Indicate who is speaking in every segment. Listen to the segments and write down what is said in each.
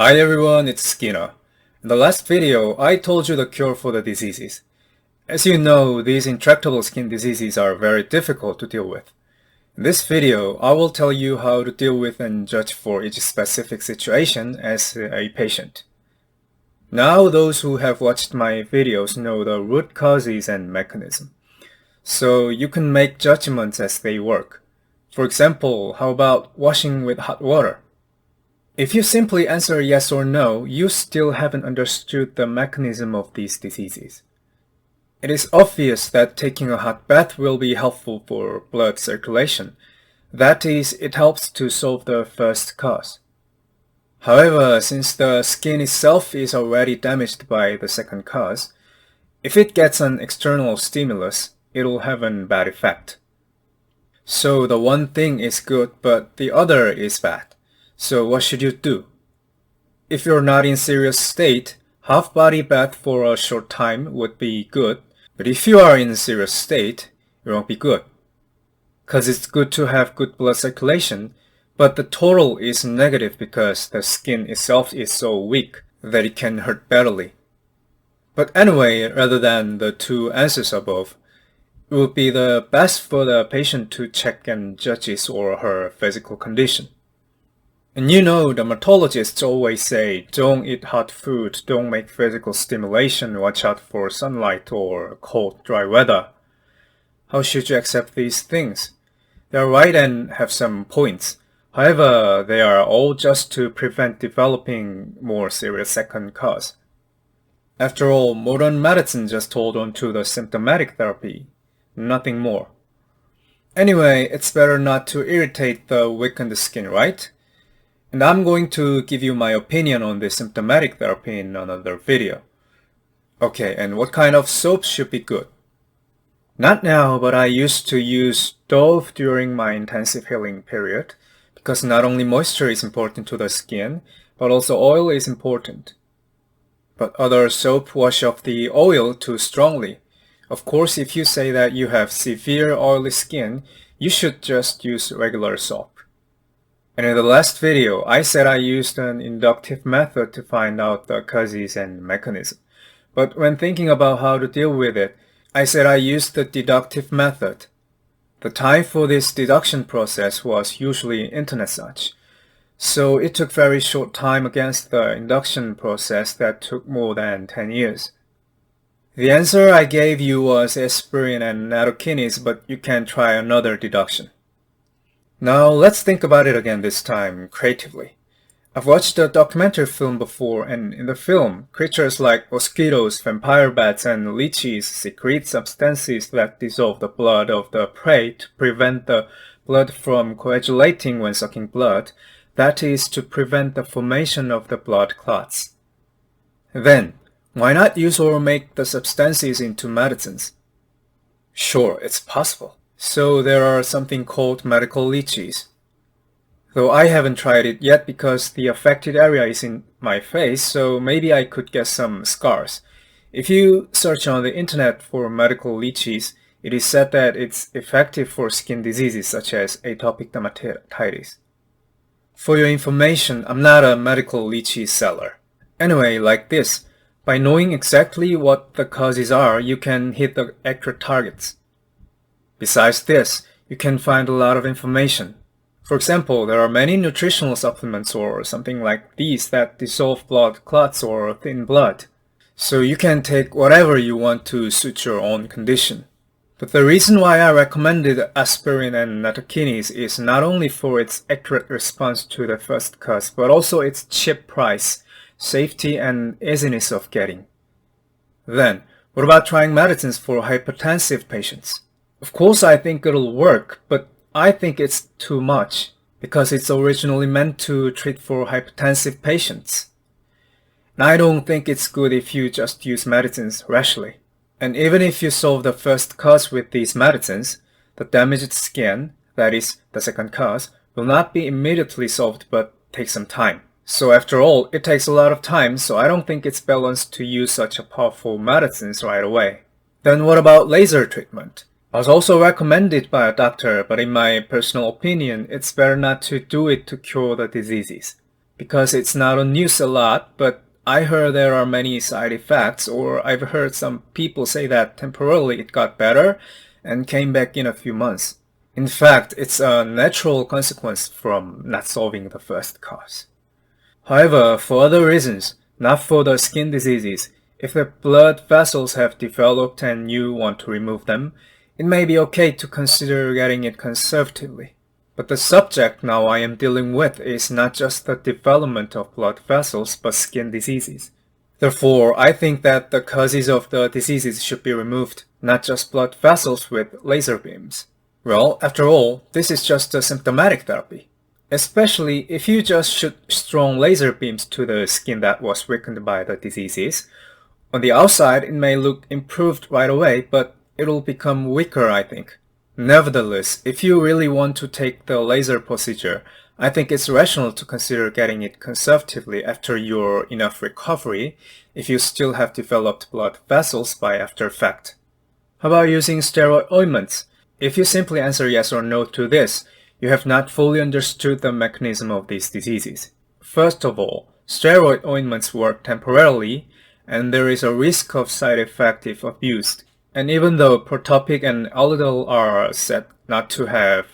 Speaker 1: Hi everyone, it's Skinner. In the last video, I told you the cure for the diseases. As you know, these intractable skin diseases are very difficult to deal with. In this video, I will tell you how to deal with and judge for each specific situation as a patient. Now those who have watched my videos know the root causes and mechanism. So you can make judgments as they work. For example, how about washing with hot water? If you simply answer yes or no, you still haven't understood the mechanism of these diseases. It is obvious that taking a hot bath will be helpful for blood circulation. That is, it helps to solve the first cause. However, since the skin itself is already damaged by the second cause, if it gets an external stimulus, it'll have a bad effect. So the one thing is good, but the other is bad. So what should you do? If you're not in serious state, half-body bath for a short time would be good, but if you are in a serious state, it won't be good. Cause it's good to have good blood circulation, but the total is negative because the skin itself is so weak that it can hurt badly. But anyway, rather than the two answers above, it would be the best for the patient to check and judge his or her physical condition. And you know, dermatologists always say, don't eat hot food, don't make physical stimulation, watch out for sunlight or cold, dry weather. How should you accept these things? They are right and have some points. However, they are all just to prevent developing more serious second cause. After all, modern medicine just hold on to the symptomatic therapy, nothing more. Anyway, it's better not to irritate the weakened skin, right? And I'm going to give you my opinion on the symptomatic therapy in another video. Okay, and what kind of soap should be good? Not now, but I used to use Dove during my intensive healing period, because not only moisture is important to the skin, but also oil is important. But other soap wash off the oil too strongly. Of course, if you say that you have severe oily skin, you should just use regular soap. And in the last video, I said I used an inductive method to find out the causes and mechanism. But when thinking about how to deal with it, I said I used the deductive method. The time for this deduction process was usually internet search. So it took very short time against the induction process that took more than 10 years. The answer I gave you was aspirin and nattokinase, but you can try another deduction. Now let's think about it again this time, creatively. I've watched a documentary film before, and in the film, creatures like mosquitoes, vampire bats, and leeches secrete substances that dissolve the blood of the prey to prevent the blood from coagulating when sucking blood, that is, to prevent the formation of the blood clots. Then, why not use or make the substances into medicines? Sure, it's possible. So there are something called medical leeches. Though I haven't tried it yet because the affected area is in my face, so maybe I could get some scars. If you search on the internet for medical leeches, it is said that it's effective for skin diseases such as atopic dermatitis. For your information, I'm not a medical leeches seller. Anyway, like this, by knowing exactly what the causes are, you can hit the accurate targets. Besides this, you can find a lot of information. For example, there are many nutritional supplements or something like these that dissolve blood clots or thin blood. So you can take whatever you want to suit your own condition. But the reason why I recommended aspirin and nattokinase is not only for its accurate response to the first cause, but also its cheap price, safety, and easiness of getting. Then, what about trying medicines for hypertensive patients? Of course I think it'll work, but I think it's too much, because it's originally meant to treat for hypertensive patients. And I don't think it's good if you just use medicines rashly. And even if you solve the first cause with these medicines, the damaged skin, that is, the second cause, will not be immediately solved but take some time. So after all, it takes a lot of time, so I don't think it's balanced to use such a powerful medicines right away. Then what about laser treatment? I was also recommended by a doctor, but in my personal opinion, it's better not to do it to cure the diseases. because it's not on news a lot, but I heard there are many side effects, or I've heard some people say that temporarily it got better and came back in a few months. In fact, it's a natural consequence from not solving the first cause. However, for other reasons, not for the skin diseases, if the blood vessels have developed and you want to remove them, it may be okay to consider getting it conservatively. But the subject now I am dealing with is not just the development of blood vessels, but skin diseases. Therefore, I think that the causes of the diseases should be removed, not just blood vessels with laser beams. Well, after all, this is just a symptomatic therapy. Especially if you just shoot strong laser beams to the skin that was weakened by the diseases. On the outside, it may look improved right away, but it'll become weaker, I think. Nevertheless, if you really want to take the laser procedure, I think it's rational to consider getting it conservatively after your enough recovery if you still have developed blood vessels by after effect. How about using steroid ointments? If you simply answer yes or no to this, you have not fully understood the mechanism of these diseases. First of all, steroid ointments work temporarily, and there is a risk of side effect if abused. And even though Protopic and Aludel are said not to have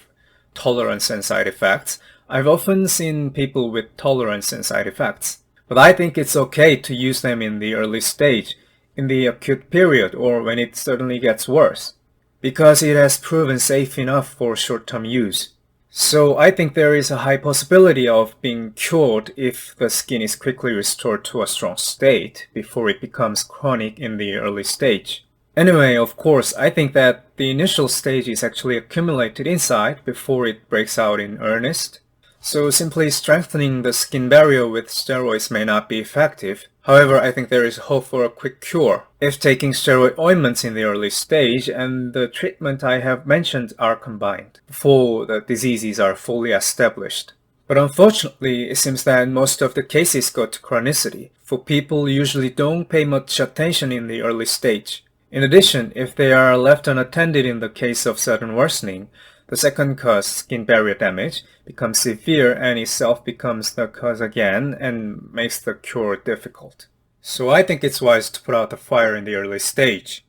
Speaker 1: tolerance and side effects, I've often seen people with tolerance and side effects. But I think it's okay to use them in the early stage, in the acute period, or when it suddenly gets worse, because it has proven safe enough for short-term use. So I think there is a high possibility of being cured if the skin is quickly restored to a strong state before it becomes chronic in the early stage. Anyway, of course, I think that the initial stage is actually accumulated inside before it breaks out in earnest. So simply strengthening the skin barrier with steroids may not be effective. However, I think there is hope for a quick cure if taking steroid ointments in the early stage and the treatment I have mentioned are combined before the diseases are fully established. But unfortunately, it seems that most of the cases go to chronicity, for people usually don't pay much attention in the early stage. In addition, if they are left unattended in the case of sudden worsening, the second cause, skin barrier damage, becomes severe and itself becomes the cause again and makes the cure difficult. So I think it's wise to put out the fire in the early stage.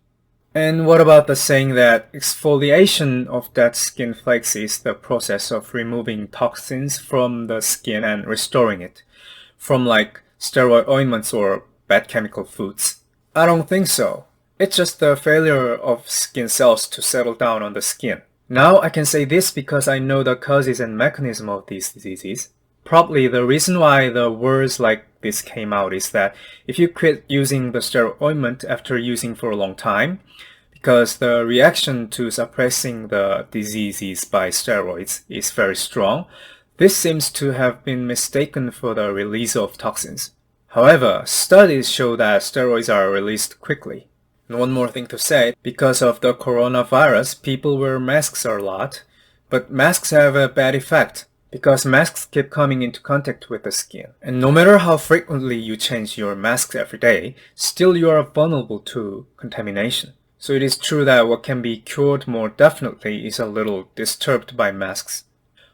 Speaker 1: And what about the saying that exfoliation of dead skin flakes is the process of removing toxins from the skin and restoring it, from like steroid ointments or bad chemical foods? I don't think so. It's just the failure of skin cells to settle down on the skin. Now I can say this because I know the causes and mechanism of these diseases. Probably the reason why the words like this came out is that if you quit using the steroid ointment after using for a long time, because the reaction to suppressing the diseases by steroids is very strong, this seems to have been mistaken for the release of toxins. However, studies show that steroids are released quickly. And one more thing to say, because of the coronavirus, people wear masks a lot, but masks have a bad effect, because masks keep coming into contact with the skin. And no matter how frequently you change your mask every day, still you are vulnerable to contamination. So it is true that what can be cured more definitely is a little disturbed by masks.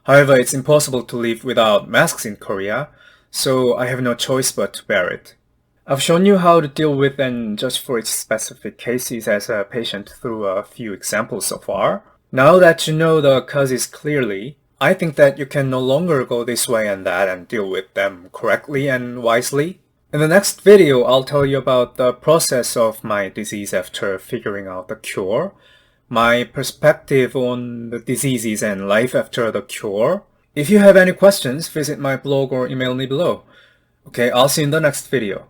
Speaker 1: However, it's impossible to live without masks in Korea, so I have no choice but to bear it. I've shown you how to deal with and judge for its specific cases as a patient through a few examples so far. Now that you know the causes clearly, I think that you can no longer go this way and that and deal with them correctly and wisely. In the next video, I'll tell you about the process of my disease after figuring out the cure, my perspective on the diseases and life after the cure. If you have any questions, visit my blog or email me below. Okay, I'll see you in the next video.